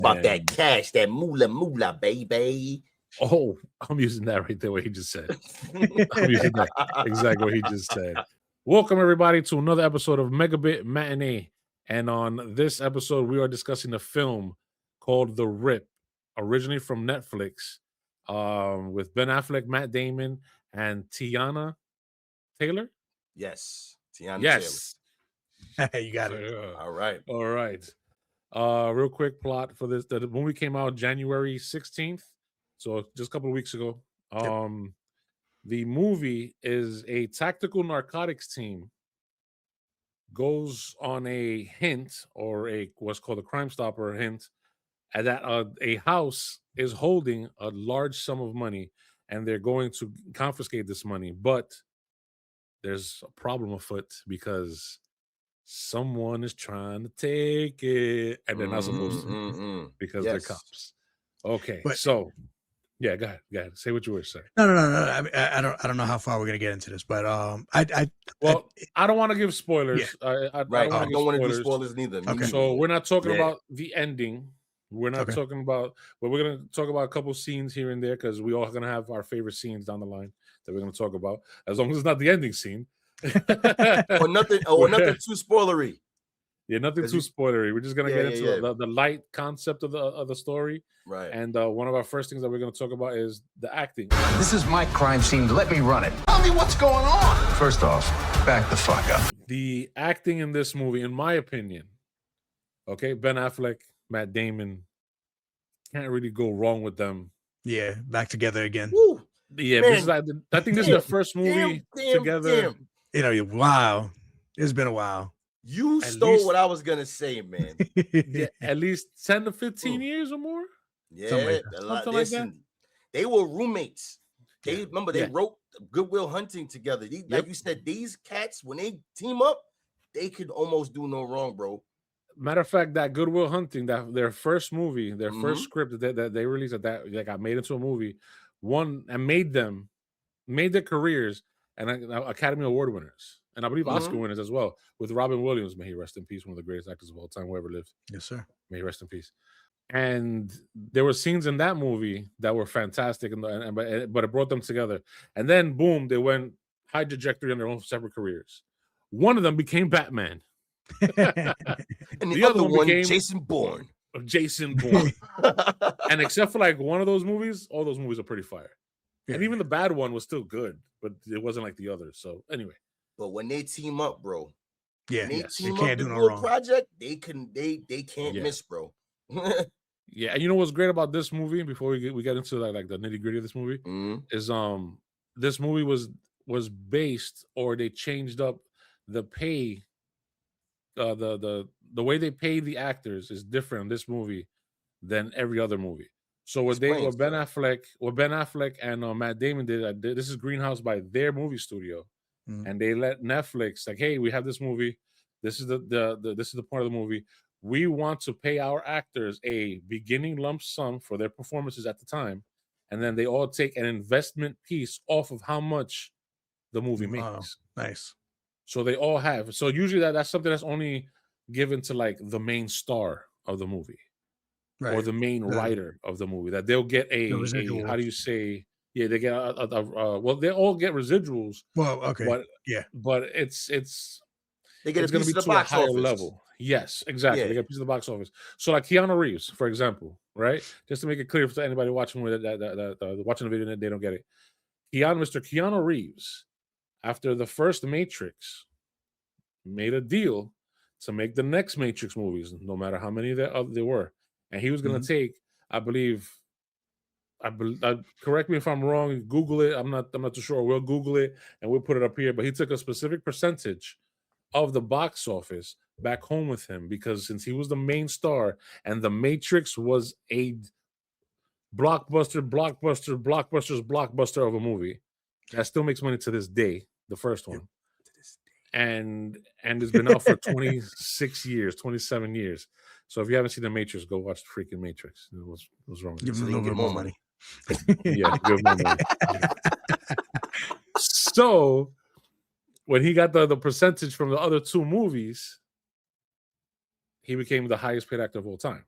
About that cash, that moolah, baby. Oh, I'm using that right there, what he just said. I'm using that exactly what he just said. Welcome, everybody, to another episode of MegaBit Matinee. And on this episode, we are discussing a film called The Rip, originally from Netflix, with Ben Affleck, Matt Damon, and Tiana Taylor. Yes, Tiana yes. Taylor. You got it. All right. Real quick plot for this. The movie came out January 16th, so just a couple of weeks ago. The movie is a tactical narcotics team goes on a hint or what's called a Crime Stopper hint and that a house is holding a large sum of money and they're going to confiscate this money, but there's a problem afoot because someone is trying to take it and they're not supposed to because they're cops. Okay, so yeah, go ahead. Say what you wish, sir. No. I don't know how far we're gonna get into this, but I don't want to give spoilers. Yeah. I don't want to do spoilers neither. Okay. So we're not talking about the ending. We're not talking about, but we're gonna talk about a couple scenes here and there because we all gonna have our favorite scenes down the line that we're gonna talk about. As long as it's not the ending scene, or nothing too spoilery. Yeah, nothing too spoilery. We're just gonna get into the light concept of the story. Right. And one of our first things that we're gonna talk about is the acting. This is my crime scene. Let me run it. Tell me what's going on. First off, back the fuck up. The acting in this movie, in my opinion, okay, Ben Affleck, Matt Damon, can't really go wrong with them. Yeah, back together again. Woo. Yeah, this is, I think this is their first movie together. You know, wow, it's been a while. You stole what I was gonna say, man. Yeah, at least 10 to 15 years or more. Yeah, something like that. They were roommates. They wrote Good Will Hunting together. Like you said, these cats, when they team up, they could almost do no wrong, bro. Matter of fact, that Good Will Hunting, that their first movie, their first script that they released that got made into a movie, won and made their careers and Academy Award winners. And I believe Oscar winners as well, with Robin Williams. May he rest in peace, one of the greatest actors of all time, who ever lived. Yes, sir. May he rest in peace. And there were scenes in that movie that were fantastic, but it brought them together. And then, boom, they went high trajectory on their own separate careers. One of them became Batman. And the other one became Jason Bourne. And except for like one of those movies, all those movies are pretty fire. Yeah. And even the bad one was still good, but it wasn't like the others. So anyway. But when they team up, bro, you can't do no wrong. Project, they can't miss, bro. Yeah, and you know what's great about this movie? Before we get into like the nitty gritty of this movie, is this movie was based, or they changed up the pay, the way they pay the actors is different in this movie than every other movie. So what Ben Affleck and Matt Damon did, this is Greenhouse by their movie studio. And they let Netflix like, hey, we have this movie. This is the point of the movie. We want to pay our actors a beginning lump sum for their performances at the time, and then they all take an investment piece off of how much the movie makes. Oh, nice. So they all have. So usually that's something that's only given to like the main star of the movie, right, or the main writer of the movie. That they'll get a how do you say? Yeah, they get well, they all get residuals. Well, okay, but it's they get it's going to be to a higher level. Yes, exactly. They get a piece of the box office. So like Keanu Reeves, for example, right? Just to make it clear for anybody watching watching the video and they don't get it. Mr. Keanu Reeves, after the first Matrix, made a deal to make the next Matrix movies, no matter how many there were. And he was going to take, I believe, correct me if I'm wrong, Google it. I'm not too sure. We'll Google it and we'll put it up here. But he took a specific percentage of the box office back home with him, because since he was the main star and the Matrix was a blockbuster of a movie that still makes money to this day, the first one, and it's been out for 26 years, 27 years. So if you haven't seen the Matrix, go watch the freaking Matrix. What's wrong with give him a little bit more money. Yeah, give him more money. So when he got the percentage from the other two movies, he became the highest paid actor of all time.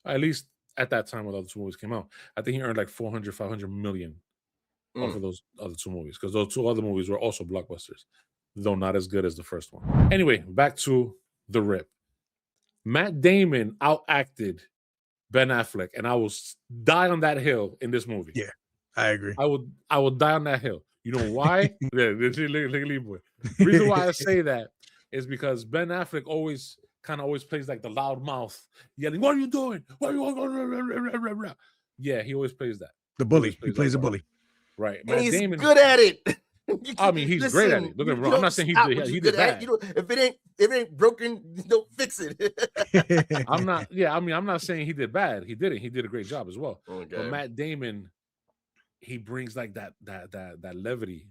At least at that time when the other two movies came out. I think he earned like 400, 500 million off of those other two movies, because those two other movies were also blockbusters, though not as good as the first one. Anyway, back to The Rip. Matt Damon outacted Ben Affleck, and I will die on that hill in this movie. Yeah, I agree. I will die on that hill. You know why? Look at LeeBoy. The reason why I say that is because Ben Affleck always plays like the loud mouth, yelling, "What are you doing? What are you?" Yeah, he always plays that. The bully. He plays a bully. Right. And he's good at it. I mean, he's great at it. Don't get me wrong. I'm not saying he did bad. If it ain't broken, don't fix it. I'm not saying he did bad. He didn't. He did a great job as well. Okay. But Matt Damon, he brings like that levity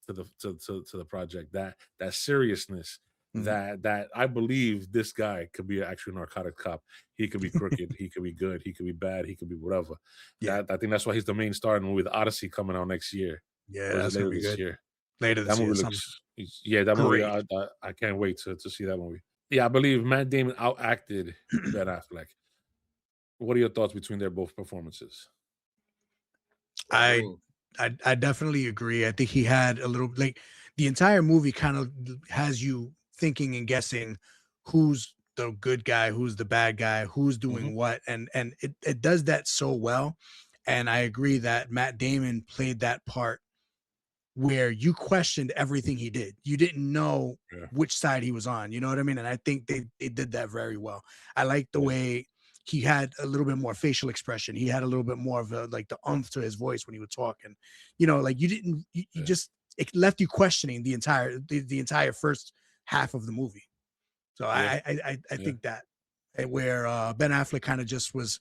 to the project, that seriousness. That I believe this guy could be actually a narcotic cop. He could be crooked. He could be good. He could be bad. He could be whatever. Yeah, I think that's why he's the main star in the movie The Odyssey, coming out next year. Yeah, that's gonna be good. Year. Later this year. That movie. I can't wait to see that movie. Yeah, I believe Matt Damon outacted Ben Affleck. What are your thoughts between their both performances? I definitely agree. I think he had a little, like, the entire movie kind of has you thinking and guessing who's the good guy, who's the bad guy, who's doing what, and it does that so well. And I agree that Matt Damon played that part where you questioned everything he did. You didn't know which side he was on. You know what I mean? And I think they did that very well. I like the way he had a little bit more facial expression. He had a little bit more of the oomph to his voice when he would talk. And, you know, like you just, it left you questioning the entire first half of the movie. So I think that where Ben Affleck kind of just was,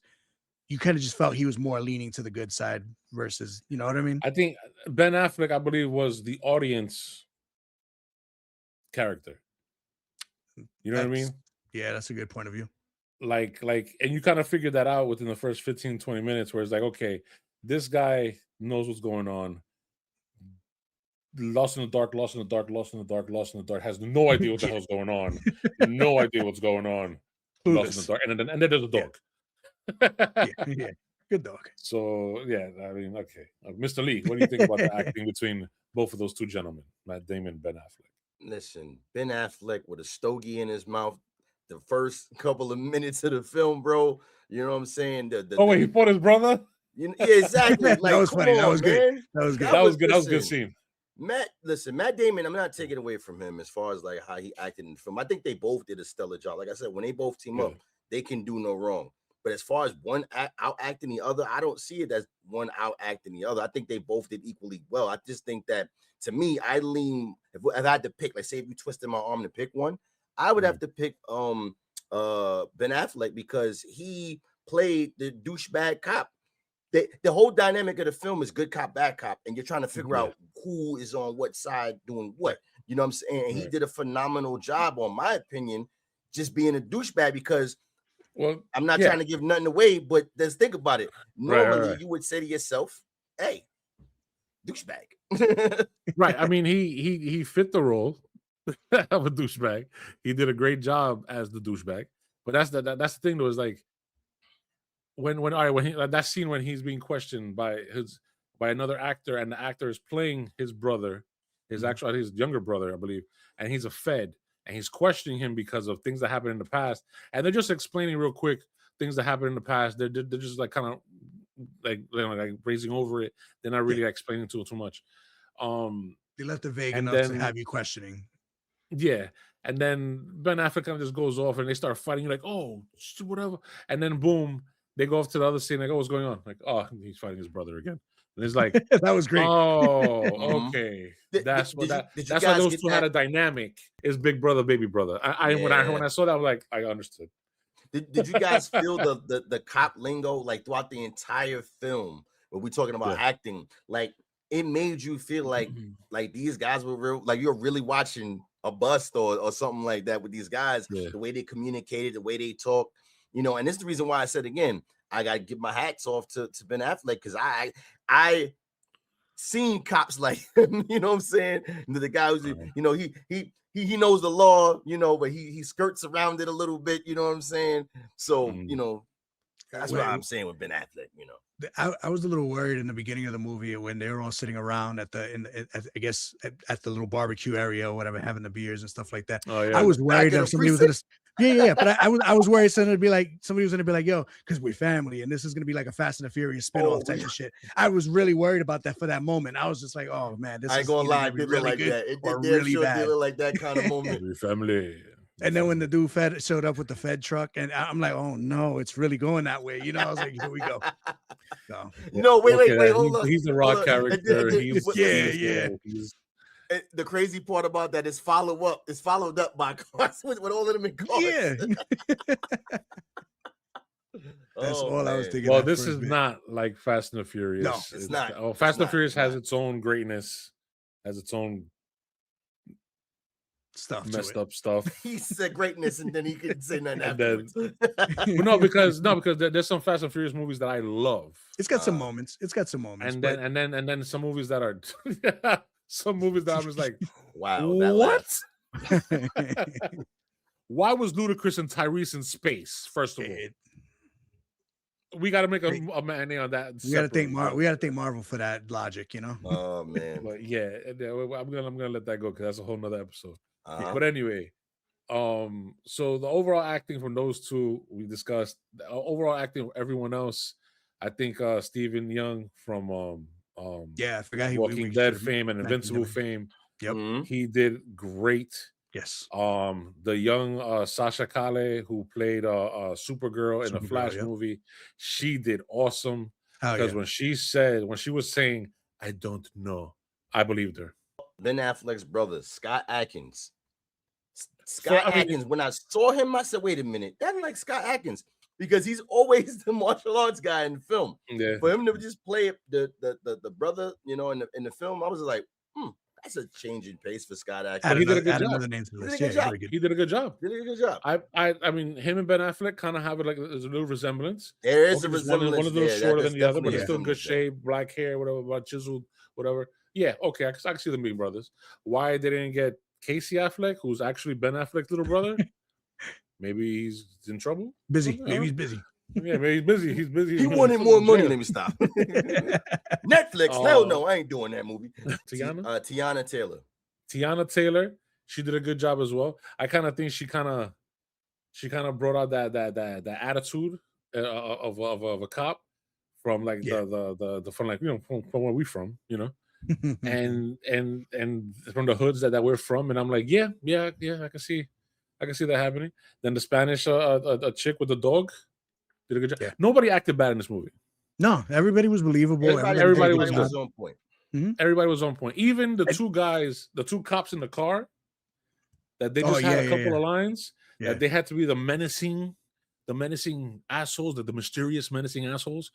you kind of just felt he was more leaning to the good side versus, you know what I mean? I think Ben Affleck, I believe, was the audience character. You know what I mean? Yeah, that's a good point of view. Like, and you kind of figured that out within the first 15, 20 minutes, where it's like, okay, this guy knows what's going on. Lost in the dark, has no idea what the hell's going on. No idea what's going on. Lost in the dark. And then there's a dog. Yeah. Good dog. So, yeah, I mean, okay. Mr. Lee, what do you think about the acting between both of those two gentlemen, Matt Damon and Ben Affleck? Listen, Ben Affleck with a stogie in his mouth the first couple of minutes of the film, bro. You know what I'm saying? He fought his brother? Yeah, exactly. Like, that was funny. That was good. That was good. That was a good scene. Matt Damon, I'm not taking away from him as far as like how he acted in the film. I think they both did a stellar job. Like I said, when they both team up, they can do no wrong. But as far as one out acting the other, I don't see it as one out acting the other. I think they both did equally well. I just think that, to me, I lean, if I had to pick, like say if you twisted my arm to pick one, I would have to pick Ben Affleck, because he played the douchebag cop. The whole dynamic of the film is good cop, bad cop, and you're trying to figure out who is on what side doing what. You know what I'm saying? And he did a phenomenal job, on my opinion, just being a douchebag, because I'm not trying to give nothing away, but let's think about it. Normally, you would say to yourself, hey, douchebag. Right. I mean, he fit the role of a douchebag. He did a great job as the douchebag. But that's the thing, though, is like, when that scene when he's being questioned by another actor, and the actor is playing his brother, his younger brother, I believe, and he's a Fed, and he's questioning him because of things that happened in the past, and they're just explaining real quick things that happened in the past. They're just like kind of like raising over it. They're not really explaining too much. They left it vague enough to have you questioning. Yeah. And then Ben Affleck kind of just goes off, and they start fighting. You're like, oh, whatever. And then boom, they go off to the other scene. Like, oh, what's going on? Like, oh, he's fighting his brother again. And it's like, that was great. Oh, okay. That's why those two had a dynamic. Is big brother, baby brother. When I saw that, I was like, I understood. Did you guys feel the cop lingo like throughout the entire film? When we're talking about acting, like it made you feel like these guys were real, like you're really watching a bust or something like that with these guys. The way they communicated, the way they talk, you know. And this is the reason why I said again, I gotta give my hats off to Ben Affleck, because I seen cops like him, you know what I'm saying? The guy who's, you know, he knows the law, you know, but he skirts around it a little bit, you know what I'm saying? So, you know, That's what I'm saying with Ben Affleck. You know, I was a little worried in the beginning of the movie when they were all sitting around at I guess at the little barbecue area or whatever, having the beers and stuff like that. Oh yeah. I was worried that somebody was gonna. Yeah. But I was worried somebody was gonna be like, yo, because we're family and this is gonna be like a Fast and the Furious spinoff type of shit. I was really worried about that for that moment. I was just like, oh man, this I ain't gonna lie, it did look like that. It did really bad. Look like that kind of moment. We're family. And then when the dude showed up with the Fed truck, and I'm like, oh no, it's really going that way. You know, I was like, here we go. So, no, wait, hold on. He's a Rock character. The crazy part about that is followed up by cars with all of them in cars. Yeah. That's all I was thinking. Well, this is not like Fast and the Furious. No, it's not. Oh, Fast and the Furious has its own greatness, has its own stuff, messed up stuff. He said greatness, and then he couldn't say nothing afterwards. But no, because there's some Fast and Furious movies that I love. It's got some moments. It's got some moments. And then some movies that are some movies that I'm just like, wow, what? Why was Ludacris and Tyrese in space? First of all, we got to make a matinee on that. We got to thank Marvel for that logic, you know. Oh man, but yeah, I'm gonna let that go because that's a whole nother episode. But anyway, so the overall acting from those two we discussed. The overall acting of everyone else, I think Stephen Young from I forgot Walking Dead fame and Invincible fame. Yep, he did great. Yes. The young Sasha Calle who played Supergirl in the Flash movie, she did awesome. Because when she was saying, I don't know, I believed her. Ben Affleck's brother, Scott Adkins. Adkins, when I saw him, I said, wait a minute, that's like Scott Adkins. Because he's always the martial arts guy in the film. Yeah. For him to just play the brother, you know, in the film, I was like, that's a change in pace for Scott Adkins. He did a good job. He did a good job. I mean, him and Ben Affleck kind of have there's a little resemblance. There is a resemblance. One of those shorter than the other, but it's still good shape, black hair, whatever, chiseled, whatever. Yeah, okay, I can see them being brothers. Why they didn't get Casey Affleck, who's actually Ben Affleck's little brother? Maybe he's in trouble. Busy. Maybe he's busy. Yeah, maybe he's busy. He's busy. He wanted more money. Let me stop. Netflix. Hell no, I ain't doing that movie. Tiana Taylor. Tiana Taylor. She did a good job as well. I kind of think she kind of brought out that attitude of a cop from like the from like, you know, from where we from, you know, and from the hoods that we're from. And I'm like, yeah, I can see that happening. Then the Spanish a chick with the dog did a good job. Yeah. Nobody acted bad in this movie. No, everybody was believable. Everybody was on point. Mm-hmm. Everybody was on point. Even the two guys, the two cops in the car, that they just had a couple of lines that they had to be the menacing assholes, the mysterious menacing assholes.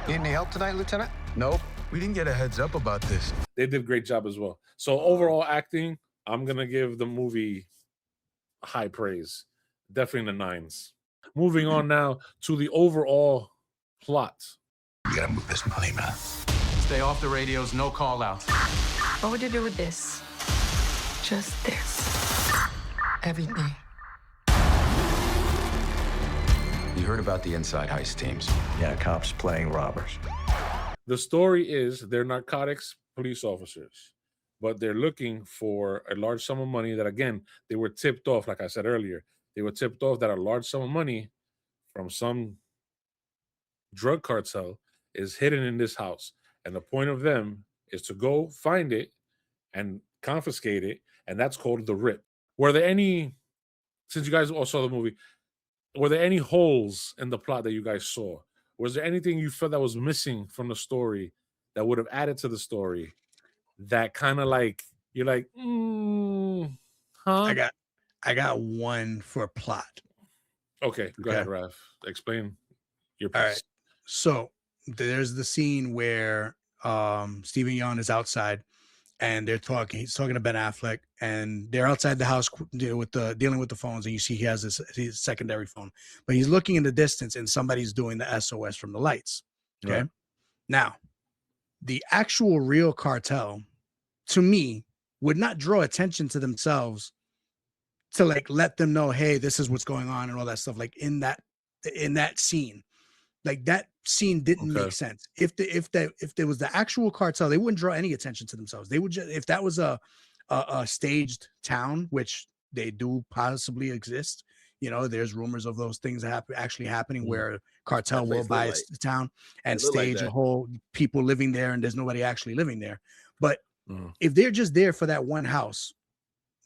Need any help tonight, Lieutenant? Nope. We didn't get a heads up about this. They did a great job as well. So overall acting, I'm gonna give the movie high praise. Definitely in the 9s. Moving on now to the overall plot. You gotta move this money, man. Stay off the radios, no call outs. What would you do with this? Just this. Everything. You heard about the inside heist teams. Yeah, cops playing robbers. The story is they're narcotics police officers, but they're looking for a large sum of money that, again, they were tipped off, like I said earlier. They were tipped off that a large sum of money from some drug cartel is hidden in this house. And the point of them is to go find it and confiscate it. And that's called the rip. Were there any, since you guys all saw the movie, were there any holes in the plot that you guys saw? Was there anything you felt that was missing from the story that would have added to the story that kind of like, you're like, huh? I got one for plot. Okay, go ahead, Raph. Explain your piece. All right. So there's the scene where Stephen Yeun is outside and they're talking. He's talking to Ben Affleck, and they're outside the house dealing with the phones. And you see he has his secondary phone, but he's looking in the distance, and somebody's doing the SOS from the lights. Okay, right. Now the actual real cartel, to me, would not draw attention to themselves to like let them know, hey, this is what's going on and all that stuff. Like in that scene, Like that scene didn't make sense. If there was the actual cartel, they wouldn't draw any attention to themselves. They would just, if that was a staged town, which they do possibly exist. There's rumors of those things actually happening where cartel will buy a town and stage a whole people living there, and there's nobody actually living there. But if they're just there for that one house,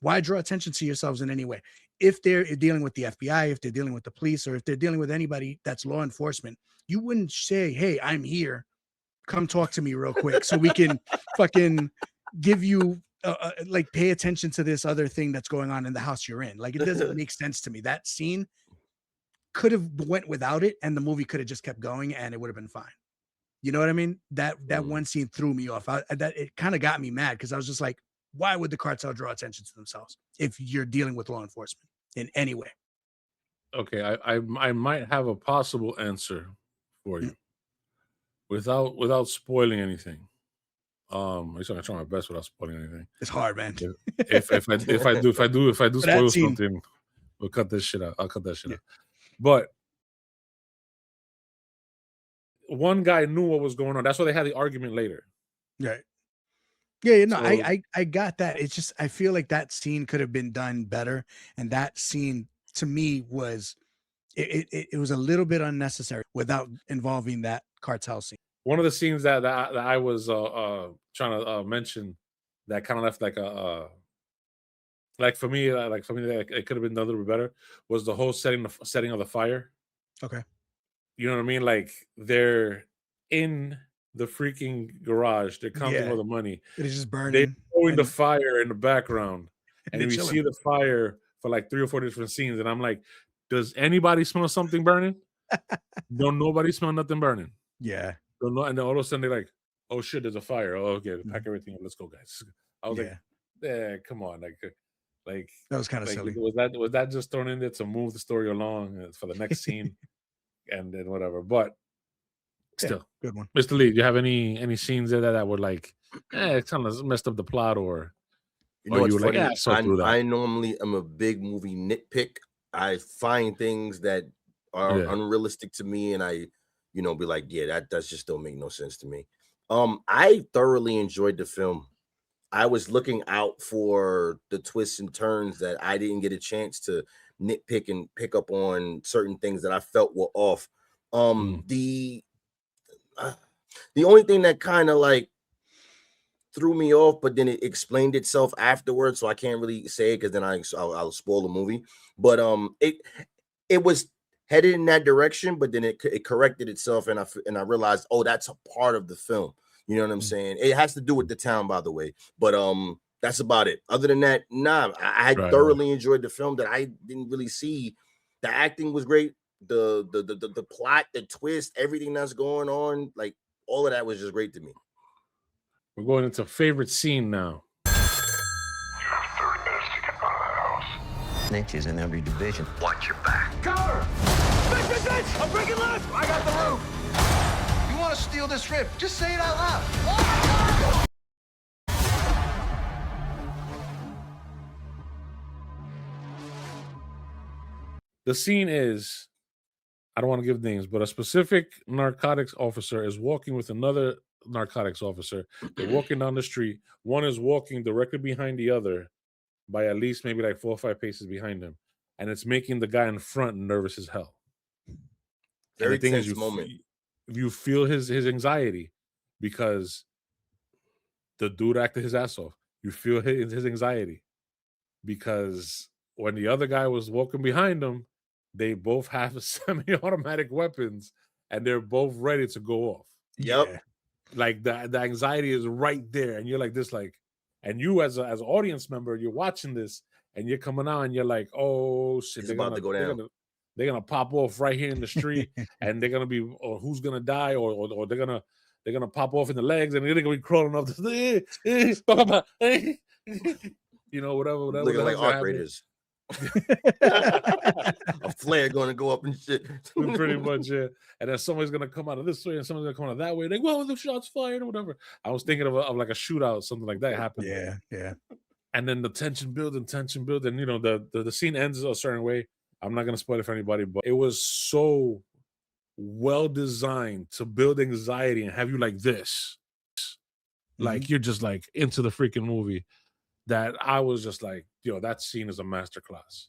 why draw attention to yourselves in any way? If they're dealing with the FBI, if they're dealing with the police, or if they're dealing with anybody that's law enforcement, you wouldn't say, hey, I'm here. Come talk to me real quick so we can fucking give you, like, pay attention to this other thing that's going on in the house you're in. Like, it doesn't make sense to me. That scene could have went without it, and the movie could have just kept going, and it would have been fine. You know what I mean? That one scene threw me off. It kind of got me mad because I was just like, why would the cartel draw attention to themselves if you're dealing with law enforcement in any way? Okay, I might have a possible answer for you without spoiling anything. I'm trying to try my best without spoiling anything. It's hard, man. If I do spoil something, we'll cut this shit out. I'll cut that shit out. But one guy knew what was going on. That's why they had the argument later. Right. Yeah, no, I got that. It's just I feel like that scene could have been done better, and that scene to me was it was a little bit unnecessary without involving that cartel scene. One of the scenes that I was trying to mention that kind of left like for me it could have been done a little bit better was the whole setting of the fire. Okay. You know what I mean? Like they're in the freaking garage. They're counting all the money. It is just burning. They're showing the fire in the background. And we chilling. see the fire for like 3 or 4 different scenes. And I'm like, does anybody smell something burning? Don't nobody smell nothing burning. Yeah. And then all of a sudden they're like, oh shit, there's a fire. Oh, okay, pack everything up. Let's go, guys. I was like, yeah, come on. Like that was kind of silly. Was that just thrown in there to move the story along for the next scene? And then whatever. But still, good one. Mr. Lee, do you have any scenes there that were like, it kind of messed up the plot, or you know what's funny? I normally am a big movie nitpick. I find things that are unrealistic to me, and I, be like, yeah, that just don't make no sense to me. I thoroughly enjoyed the film. I was looking out for the twists and turns that I didn't get a chance to nitpick and pick up on certain things that I felt were off. The only thing that kind of like threw me off, but then it explained itself afterwards, so I can't really say it because then I'll spoil the movie. But it was headed in that direction, but then it corrected itself, and I realized, oh, that's a part of the film. You know what I'm saying? It has to do with the town, by the way. But that's about it. Other than that, nah, I thoroughly enjoyed the film. That I didn't really see. The acting was great. The plot, the twist, everything that's going on, like all of that was just great to me. We're going into favorite scene now. You have 30 minutes to get out of that house. Snitches in every division. Watch your back. Cover! Bitch! I'm breaking left! I got the roof! You want to steal this rip? Just say it out loud. The scene is, I don't want to give names, but a specific narcotics officer is walking with another narcotics officer. They're walking down the street. One is walking directly behind the other by at least maybe like 4 or 5 paces behind him. And it's making the guy in front nervous as hell. Very tense moment. You feel his anxiety because the dude acted his ass off. You feel his anxiety because when the other guy was walking behind him, they both have semi-automatic weapons and they're both ready to go off. Yep. Yeah. Like the anxiety is right there, and you're like this, like, and you as an audience member, you're watching this and you're coming out and you're like, oh shit, it's about to go down. They're gonna pop off right here in the street, and they're gonna be, or who's gonna die, or they're gonna pop off in the legs, and they're gonna be crawling up the, whatever. Looking like arc raiders. A flare going to go up and shit. Pretty much, yeah. And then somebody's gonna come out of this way, and somebody's gonna come out of that way. Like, well, the shots fired or whatever. I was thinking of like a shootout, something like that happened. Yeah. And then the tension build, and the scene ends a certain way. I'm not gonna spoil it for anybody, but it was so well designed to build anxiety and have you like this, like you're just like into the freaking movie. That I was just like, yo, that scene is a masterclass.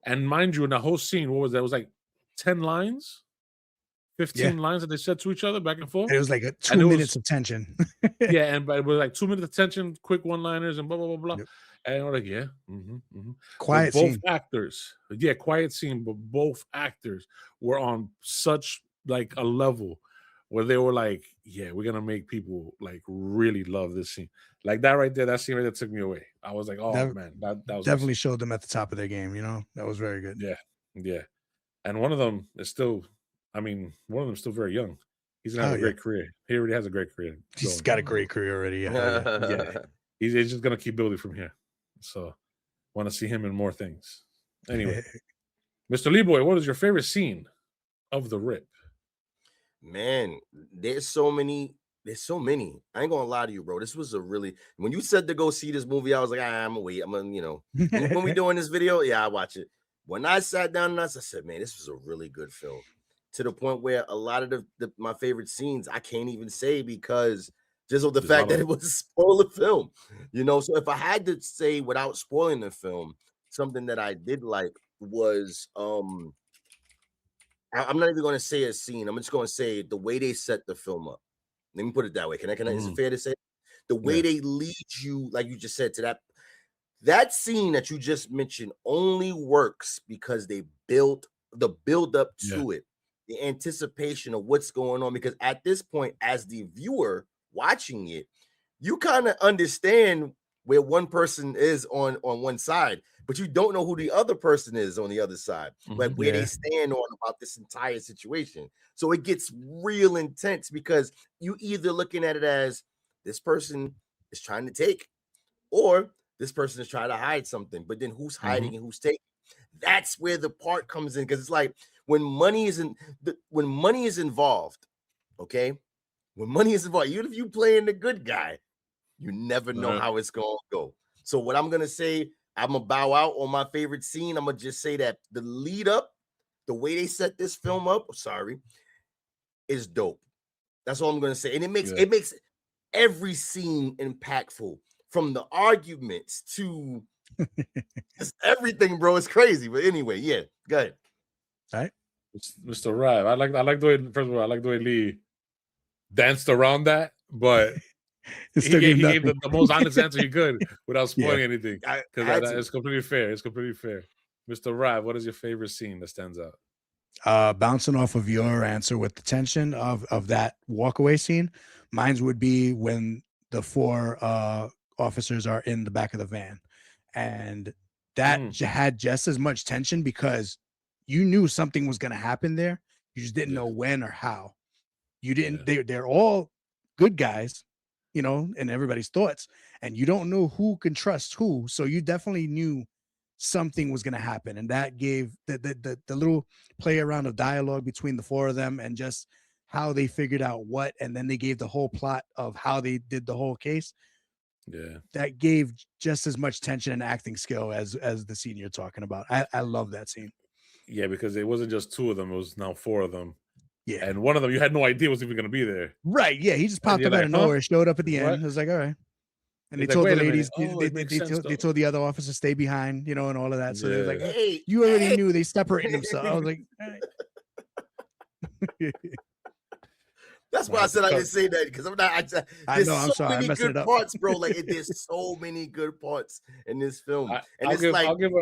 And mind you, in the whole scene, what was that? It was like 10 lines, 15 lines that they said to each other back and forth. And it was like a 2 minutes of tension. Yeah, and but it was like 2 minutes of tension, quick one-liners, and blah blah blah blah. Yep. And we're like, yeah, Quiet but both scene. actors, yeah, quiet scene, but both actors were on such like a level where they were like, yeah, we're gonna make people like really love this scene. Like that right there, that scene right there took me away. I was like, oh man, that was Definitely awesome. showed them at the top of their game. You know, that was very good. Yeah. And one of them is still, I mean, one of them is still very young. He's gonna have a great career. He already has a great career. He's got a great career already. Yeah. He's just gonna keep building from here. So want to see him in more things. Anyway, Mr. LeeBoy, what is your favorite scene of the rip? Man, there's so many. I ain't gonna lie to you, bro. This was a really, when you said to go see this movie, I was like, I'm gonna wait. I'm gonna, when we doing this video, yeah, I watch it. When I sat down and I said, man, this was a really good film. To the point where a lot of my favorite scenes I can't even say because just of the fact that it was a spoiler film, So if I had to say without spoiling the film, something that I did like was I'm not even going to say a scene. I'm just going to say the way they set the film up. Let me put it that way. Can I? Is it fair to say the way they lead you, like you just said, to that scene that you just mentioned only works because they built the build up to it, the anticipation of what's going on. Because at this point, as the viewer watching it, you kind of understand where one person is on one side, but you don't know who the other person is on the other side, like where they stand on about this entire situation. So it gets real intense because you either looking at it as this person is trying to take, or this person is trying to hide something, but then who's hiding and who's taking? That's where the part comes in, because it's like when money is involved, okay? When money is involved, even if you playing the good guy, you never know how it's gonna go. So what I'm gonna say, I'm gonna bow out on my favorite scene. I'm gonna just say that the lead up, the way they set this film up, is dope. That's all I'm gonna say. And it makes every scene impactful, from the arguments to just everything, bro. It's crazy. But anyway, yeah, go ahead. All right. Mr. Rav, I like the way, first of all, I like the way Lee danced around that, but he gave the most honest answer he could without spoiling anything. Because it's completely fair. It's completely fair. Mr. Rav, what is your favorite scene that stands out? Bouncing off of your answer with the tension of that walkaway scene, mine would be when the 4 officers are in the back of the van, and that had just as much tension because you knew something was going to happen there. You just didn't know when or how. You didn't. They're all good guys, in everybody's thoughts, and you don't know who can trust who. So you definitely knew something was going to happen, and that gave the little play around of dialogue between the 4 of them, and just how they figured out what, and then they gave the whole plot of how they did the whole case. That gave just as much tension and acting skill as the scene you're talking about. I love that scene. Yeah, because it wasn't just 2 of them; it was now 4 of them. Yeah, and one of them you had no idea was even going to be there. Right? Yeah, he just popped up out of nowhere, showed up at the end. It was like, all right. And they told the ladies, they told the other officers stay behind, and all of that. So they're like, hey, you already knew they separated themselves. I was like, all right. That's why I said I didn't say that, because I'm not. There's so many good parts, bro. Like there's so many good parts in this film, I'll give it.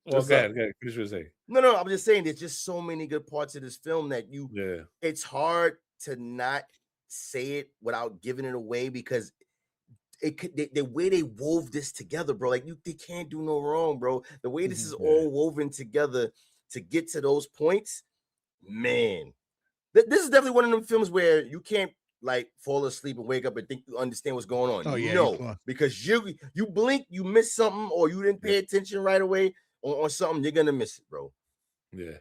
Well, go ahead. Finish what you say. No. I'm just saying there's just so many good parts of this film that it's hard to not say it without giving it away, because the way they wove this together, bro. Like they can't do no wrong, bro. The way this is all woven together to get to those points, man. This is definitely one of them films where you can't like fall asleep and wake up and think you understand what's going on. Oh, yeah, because you blink, you miss something, or you didn't pay attention right away on something, you're gonna miss it, bro. Yeah.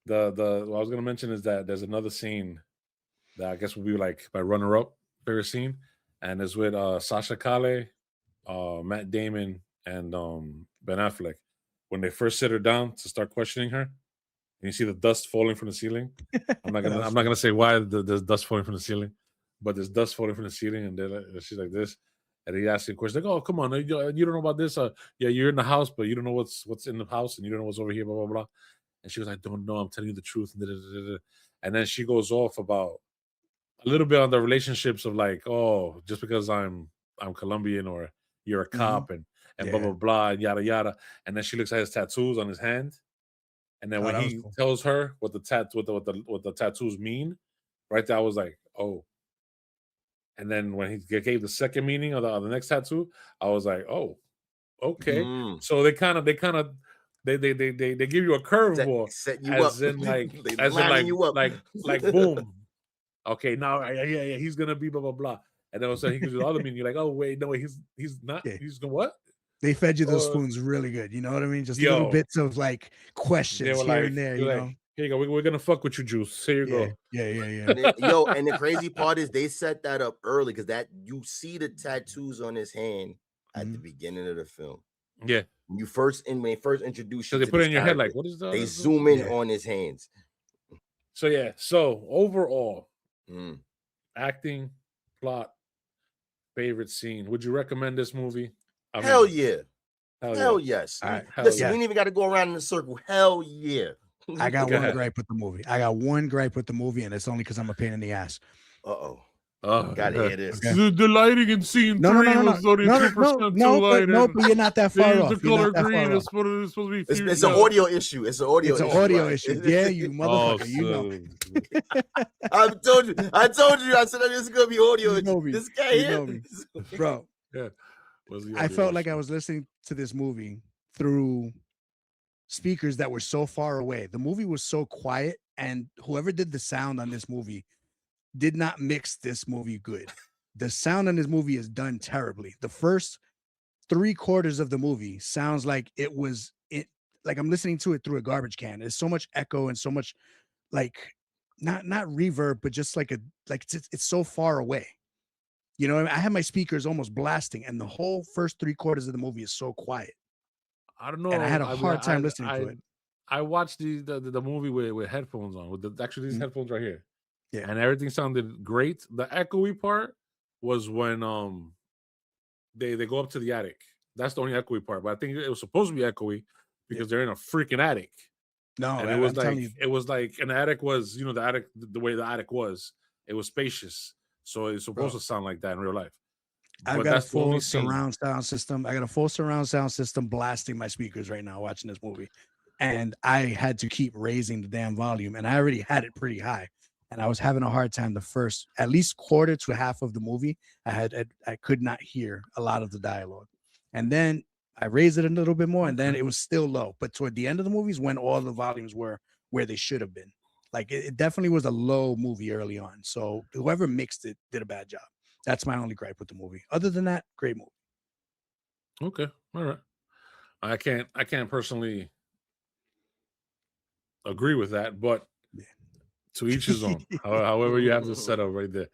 What I was gonna mention is that there's another scene that I guess will be like my runner-up favorite scene, and it's with Sasha Calle, Matt Damon, and Ben Affleck when they first sit her down to start questioning her. and you see the dust falling from the ceiling. I'm not gonna say why there's dust falling from the ceiling, but there's dust falling from the ceiling, and she's like this, and he asks a question like, "Oh, come on, you don't know about this? Yeah, you're in the house, but you don't know what's in the house, and you don't know what's over here, blah blah blah." And she was like, "Don't know. I'm telling you the truth." And then she goes off about a little bit on the relationships of like, "Oh, just because I'm Colombian or you're a cop and blah blah blah and yada yada." And then she looks at his tattoos on his hand. And then when he tells her what the tattoos mean, right there, I was like, oh. And then when he gave the second meaning of the next tattoo, I was like, oh, okay. So they give you a curveball, set you as up. in like, boom. Okay, now yeah, he's gonna be blah blah blah. And then all of a sudden he gives you the other meaning. You're like, oh wait, no, he's not. Yeah. He's gonna what? They fed you those spoons really good. You know what I mean? Just little bits of like questions here and there. You know, here you go. We're gonna fuck with you, Juice. Here you go. Yeah. Yo, and the crazy part is they set that up early because that you see the tattoos on his hand at the beginning of the film. Yeah. When they first introduce you, they put it in your head like, what is that? They zoom in on his hands. So overall, acting, plot, favorite scene. Would you recommend this movie? Hell yeah. Hell yes. All right. Listen, we ain't even got to go around in a circle. Hell yeah. I got one gripe with the movie. And it's only because I'm a pain in the ass. Oh, gotta hear this. Okay. The lighting in scene 3 was only 2% too light. No, but you're not that far off. The color green is supposed to be. It's an audio issue. It's an audio issue. Yeah, you motherfucker. You know. I told you. I said this is gonna be audio. This guy here, bro. Yeah. I felt like I was listening to this movie through speakers that were so far away. The movie was so quiet, and whoever did the sound on this movie did not mix this movie good. The sound on this movie is done terribly. The first 3/4 of the movie sounds like like I'm listening to it through a garbage can. There's so much echo and so much like not reverb, but just like it's so far away. You know, I have my speakers almost blasting, and the whole first 3/4 of the movie is so quiet. I don't know. And I had a hard time listening to it. I watched the movie with headphones on, with these headphones right here. Yeah. And everything sounded great. The echoey part was when they go up to the attic. That's the only echoey part. But I think it was supposed to be echoey because they're in a freaking attic. No, and it was like an attic was, you know, the way the attic was, it was spacious. So it's supposed to sound like that in real life. I've got a full surround sound system. I got a full surround sound system blasting my speakers right now watching this movie. And I had to keep raising the damn volume. And I already had it pretty high. And I was having a hard time the first, at least 1/4 to half of the movie. I could not hear a lot of the dialogue. And then I raised it a little bit more, and then it was still low. But toward the end of the movies, when all the volumes were where they should have been. Like it definitely was a low movie early on. So whoever mixed it did a bad job. That's my only gripe with the movie. Other than that, great movie. Okay. All right. I can't personally agree with that, but to each his own. However, you have this set up right there.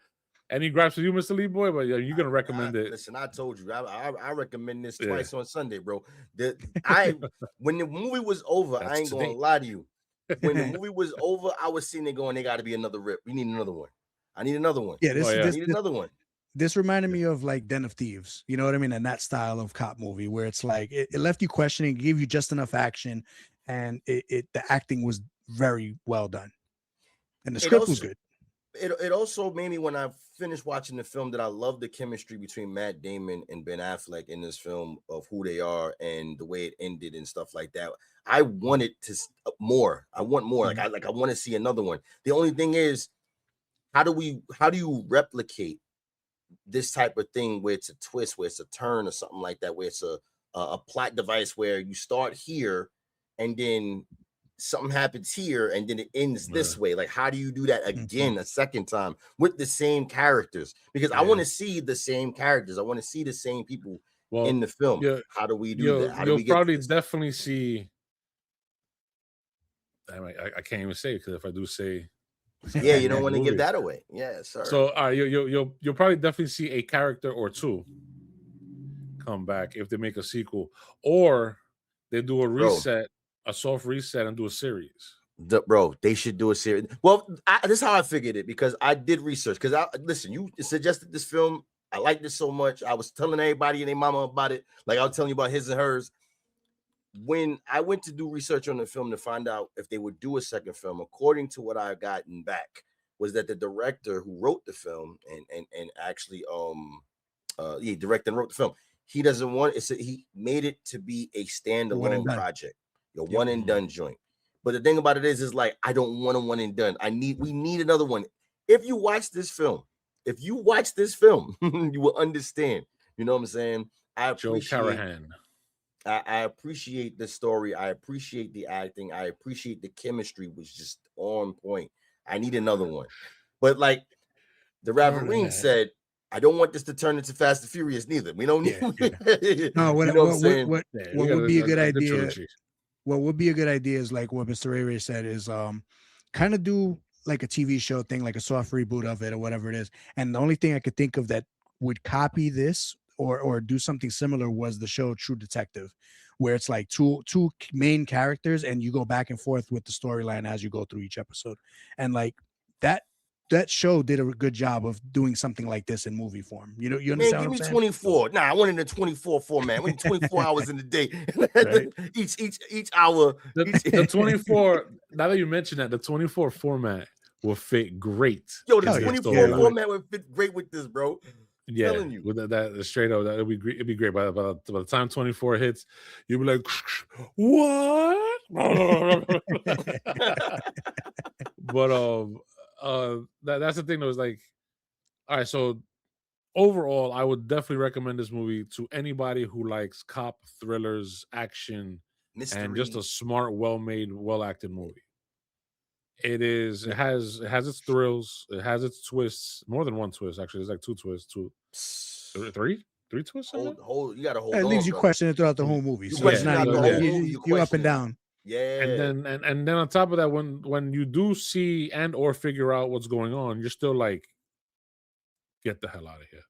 Any gripes with you, Mr. LeeBoy? But you're gonna recommend it. Listen, I told you, I recommend this twice on Sunday, bro. When the movie was over, I ain't gonna lie to you. When the movie was over, I was sitting there going, "There got to be another rip. We need another one. I need another one. Yeah, I need another one." This reminded me of like Den of Thieves. You know what I mean? And that style of cop movie where it's like it left you questioning, gave you just enough action, and the acting was very well done, and the script was good. It also made me, when I finished watching the film, that I love the chemistry between Matt Damon and Ben Affleck in this film, of who they are and the way it ended and stuff like that. I wanted more. I want more. Like I want to see another one. The only thing is, how do you replicate this type of thing where it's a twist, where it's a turn or something like that, where it's a plot device where you start here and then something happens here and then it ends this way? Like, how do you do that again a second time with the same characters? Because I want to see the same characters. I want to see the same people in the film. How do we do that? You'll probably definitely see. I can't even say it, because if I do say, yeah, you don't want to give that away. Yeah, sorry. So you'll probably definitely see a character or two come back if they make a sequel, or they do a reset, a soft reset, and do a series. Bro, they should do a series. Well, this is how I figured it because I did research. Because listen, you suggested this film. I liked it so much. I was telling everybody and their mama about it. Like I was telling you about his and hers. When I went to do research on the film to find out if they would do a second film, according to what I gotten back, was that the director who wrote the film and actually he directed and wrote the film. He doesn't want it. He made it to be a standalone project, one and done joint. But the thing about it is like I don't want a one and done. We need another one. If you watch this film, you will understand. You know what I'm saying? I appreciate the story. I appreciate the acting. I appreciate the chemistry was just on point. I need another one. But like the Ravage said, I don't want this to turn into Fast and Furious neither. We don't need No, what would be a good idea? What would be a good idea is like what Mr. ReyRey said is kind of do like a TV show thing, like a soft reboot of it or whatever it is. And the only thing I could think of that would copy this or do something similar was the show True Detective, where it's like two main characters and you go back and forth with the storyline as you go through each episode. And like that show did a good job of doing something like this in movie form. You know, you understand? Man, give me 24. Nah, I wanted a 24 format. We need 24 hours in the day. Right. each hour. The 24. Now that you mentioned that, the 24 format will fit great. Yo, the 24 format would fit great with this, bro. Yeah, with that straight up, it'd be great. By the time 24 hits, you'll be like, what? But that's the thing that was like, all right, so overall I would definitely recommend this movie to anybody who likes cop thrillers, action, mystery, and just a smart, well-made, well-acted movie. It has its thrills, it has its twists, more than one twist actually. There's like two twists, three twists. You gotta hold it leaves you questioning throughout the whole movie. So it's not you up and down. Yeah, and then on top of that, when you do see and or figure out what's going on, you're still like, get the hell out of here.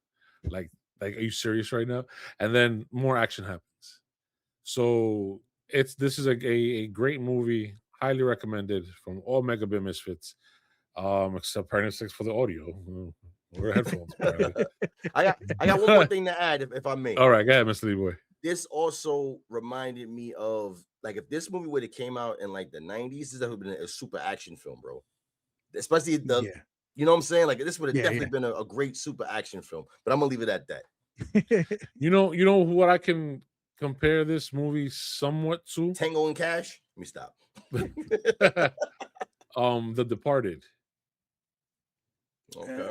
Like are you serious right now? And then more action happens. So this is a great movie, highly recommended from all MegaBit Misfits, except Partner 6 for the audio. We're headphones. I got one more thing to add, if I may. All right, go ahead, Mr. LeeBoy. This also reminded me of like if this movie would have came out in like the 90s, this would have been a super action film, bro. Especially you know what I'm saying? Like this would have definitely been a great super action film. But I'm gonna leave it at that. You know what I can compare this movie somewhat to? Tango and Cash. Let me stop. The Departed. Okay.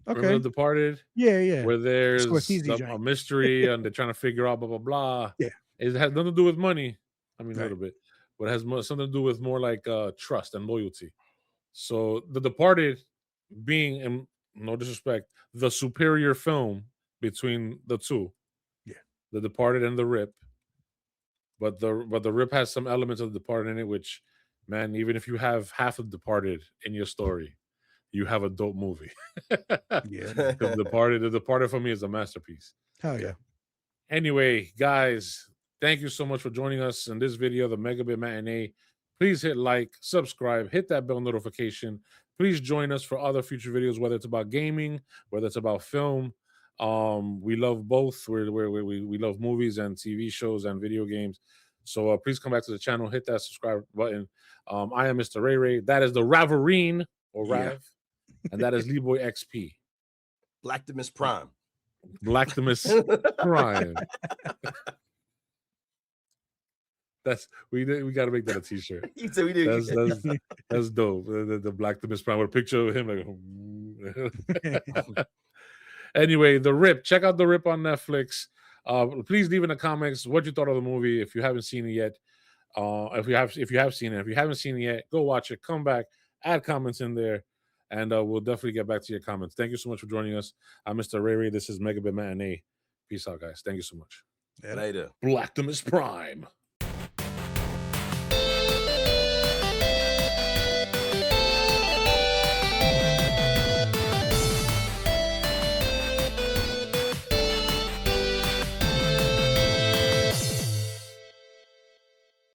Remember The Departed? Yeah. Where there's a mystery and they're trying to figure out blah blah blah. Yeah. It has nothing to do with money. I mean, a little bit, but it has something to do with more like trust and loyalty. So The Departed being, and no disrespect, the superior film between the two. Yeah. The Departed and The Rip. But the Rip has some elements of The Departed in it, which, man, even if you have half of Departed in your story, you have a dope movie. The Departed for me is a masterpiece. Hell yeah. Anyway, guys, thank you so much for joining us in this video, the MegaBit Matinee. Please hit like, subscribe, hit that bell notification. Please join us for other future videos, whether it's about gaming, whether it's about film. We love both. We love movies and TV shows and video games. So please come back to the channel, hit that subscribe button. I am Mr. ReyRey. That is the Ravarine or Rav. And that is LeeBoyXP. Blacktimus Prime. Blacktimus Prime. We got to make that a t-shirt. We did. That's dope. The Blacktimus Prime with a picture of him like. Anyway, The Rip. Check out The Rip on Netflix. Please leave in the comments what you thought of the movie if you haven't seen it yet. If you have seen it, if you haven't seen it yet, go watch it. Come back, add comments in there, and we'll definitely get back to your comments. Thank you so much for joining us. I'm Mr. ReyRey. This is MegaBit Matinee. Peace out, guys. Thank you so much. Later. Blacktimus Prime.